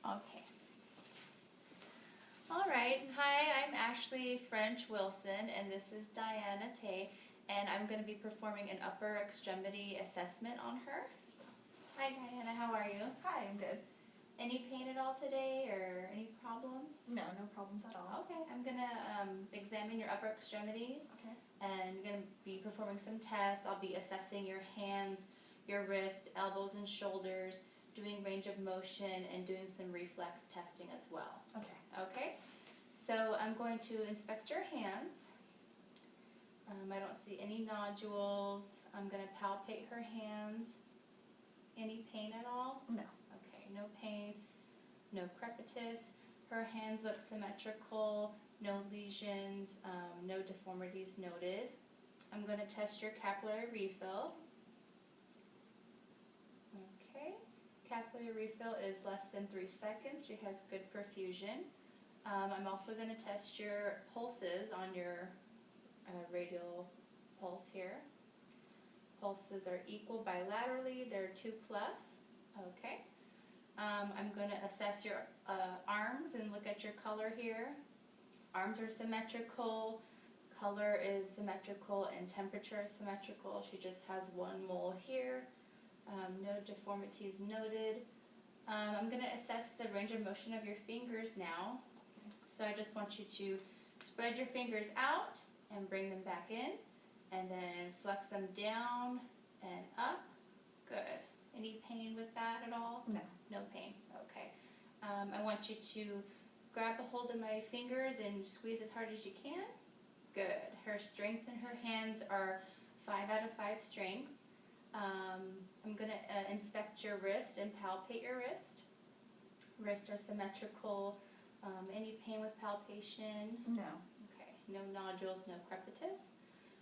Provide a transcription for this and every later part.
Okay. All right. Hi, I'm Ashley French Wilson, and this is Diana Tay, and I'm going to be performing an upper extremity assessment on her. Hi, Diana. How are you? Hi, I'm good. Any pain at all today, or any problems? No, no problems at all. Okay. I'm going to examine your upper extremities. Okay. And I'm going to be performing some tests. I'll be assessing your hands, your wrists, elbows, and shoulders, doing range of motion, and doing some reflex testing as well. Okay. Okay? So I'm going to inspect your hands. I don't see any nodules. I'm going to palpate her hands. Any pain at all? No. Okay, no pain, no crepitus. Her hands look symmetrical, no lesions, no deformities noted. I'm going to test your capillary refill. Okay, capillary refill is less than 3 seconds. She has good perfusion. I'm also going to test your pulses on your radial pulse here. Pulses are equal bilaterally. They're 2+. Okay. I'm going to assess your arms and look at your color here. Arms are symmetrical, color is symmetrical, and temperature is symmetrical. She just has one mole here. No deformities noted. I'm going to assess the range of motion of your fingers now. So I just want you to spread your fingers out and bring them back in, and then flex them down and up. Good. Any pain with that at all? No. No pain. Okay. I want you to grab a hold of my fingers and squeeze as hard as you can. Good. Her strength in her hands are 5 out of 5 strength. I'm going to inspect your wrist and palpate your wrist. Wrists are symmetrical. Any pain with palpation? No. Okay. No nodules, no crepitus.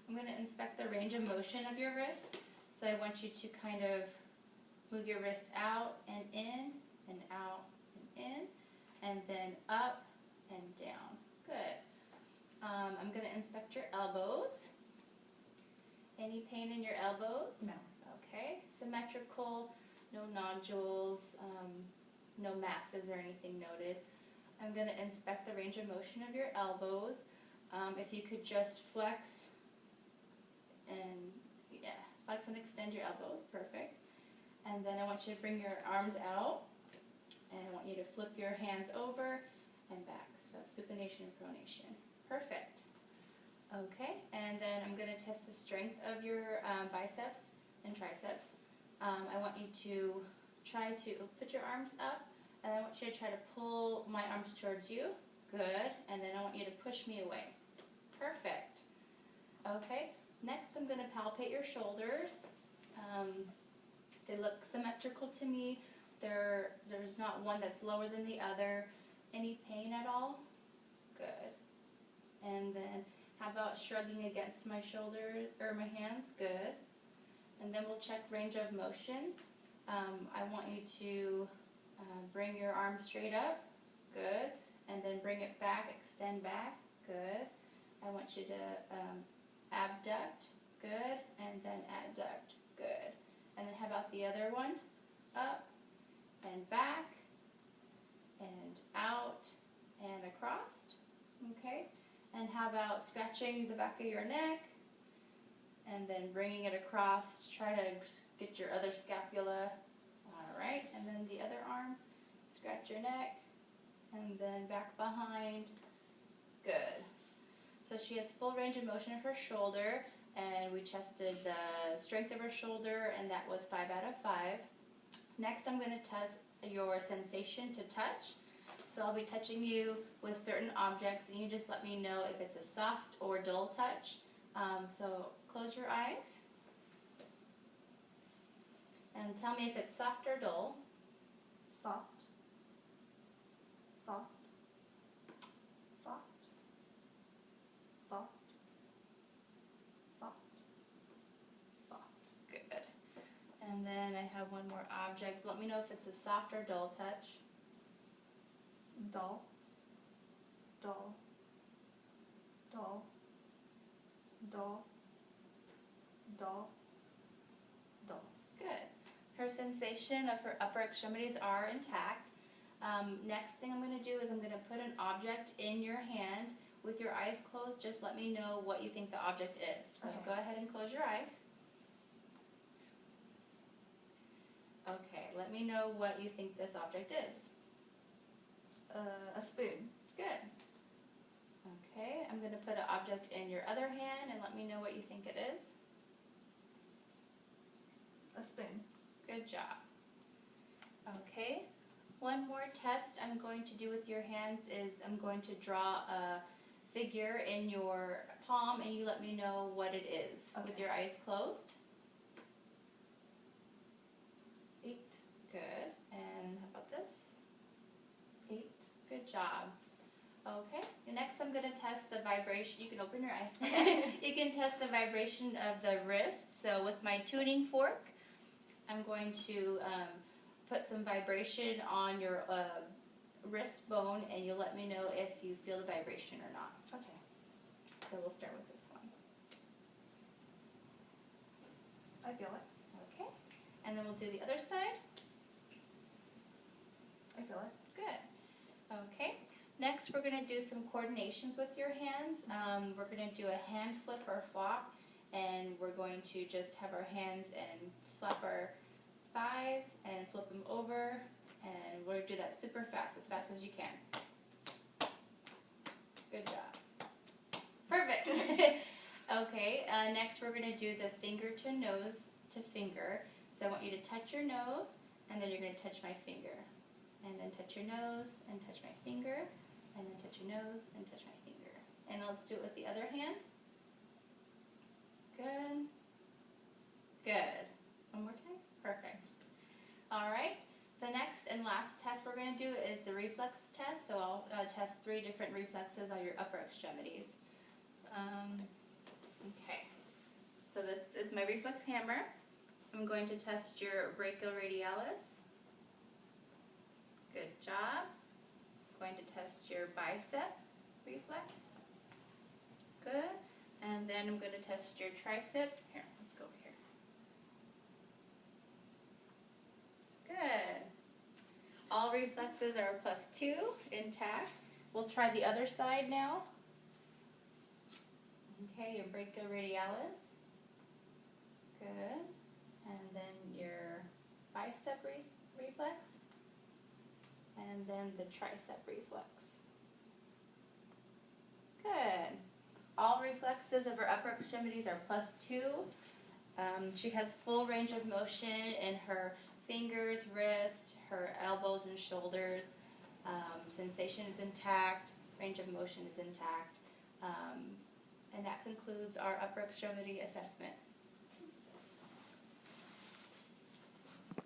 I'm going to inspect the range of motion of your wrist. So I want you to kind of move your wrist out and in, and out and in, and then up and down. Good. I'm going to inspect your elbows. Any pain in your elbows? No. Okay. Symmetrical, no nodules, no masses or anything noted. I'm going to inspect the range of motion of your elbows. If you could just flex and extend your elbows. Perfect. And then I want you to bring your arms out, and I want you to flip your hands over and back. So supination and pronation. Perfect. Okay, and then I'm going to test the strength of your biceps and triceps. I want you to try to put your arms up, and I want you to try to pull my arms towards you. Good. And then I want you to push me away. Perfect. Okay, next I'm going to palpate your shoulders. They look symmetrical to me. There's not one that's lower than the other. Any pain at all? Good. And then how about shrugging against my shoulders or my hands? Good. And then we'll check range of motion. I want you to bring your arm straight up. Good. And then bring it back, extend back. Good. I want you to abduct. Good. And then adduct. Good. And then how about the other one? Up and back and out and across. Okay. And how about scratching the back of your neck and then bringing it across. Try to get your other scapula. All right. And then the other arm. Scratch your neck and then back behind. Good. So she has full range of motion of her shoulder, and we tested the strength of her shoulder, and that was 5 out of 5. Next, I'm going to test your sensation to touch. So I'll be touching you with certain objects, and you just let me know if it's a soft or dull touch. So close your eyes and tell me if it's soft or dull. Soft. Soft. Soft. Soft. Soft. Soft. Good. And then I have one more object. Let me know if it's a soft or dull touch. Dull. Dull. Dull. Dull. Dull. Dull. Good. Her sensation of her upper extremities are intact. Next thing I'm going to do is I'm going to put an object in your hand with your eyes closed. Just let me know what you think the object is. So Okay. go ahead and close your eyes. Okay, let me know what you think this object is. A spoon. Good. Okay, I'm going to put an object in your other hand and let me know what you think it is. A spoon. Good job. Okay, one more test I'm going to do with your hands is I'm going to draw a figure in your palm and you let me know what it is with Okay. your eyes closed. 8. Good. And how about this? 8. Good job. Okay, next I'm going to test the vibration. You can open your eyes. You can test the vibration of the wrist. So with my tuning fork, I'm going to put some vibration on your wrist bone and you'll let me know if you feel the vibration or not. Okay. So we'll start with this one. I feel it. Okay, and then we'll do the other side. I feel it. Good. Okay, next we're going to do some coordinations with your hands. We're going to do a hand flip or flop, and we're going to just have our hands and slap our thighs and flip them over, and we're going to do that super fast as you can. Good job. Perfect. Okay, next we're going to do the finger to nose to finger. So I want you to touch your nose, and then you're going to touch my finger. And then touch your nose, and touch my finger, and then touch your nose, and touch my finger. And let's do it with the other hand. Good. Good. One more time. Perfect. All right. The next and last test we're going to do is the reflex test. So I'll test 3 different reflexes on your upper extremities. Okay. So this is my reflex hammer. I'm going to test your brachioradialis. Good job. Going to test your bicep reflex. Good. And then I'm going to test your tricep. Here, let's go over here. Good. All reflexes are +2, intact. We'll try the other side now. Okay, your brachioradialis. Good. And then your bicep reflex. And then the tricep reflex. Good. All reflexes of her upper extremities are +2. She has full range of motion in her fingers, wrist, her elbows and shoulders. Sensation is intact. Range of motion is intact. And that concludes our upper extremity assessment.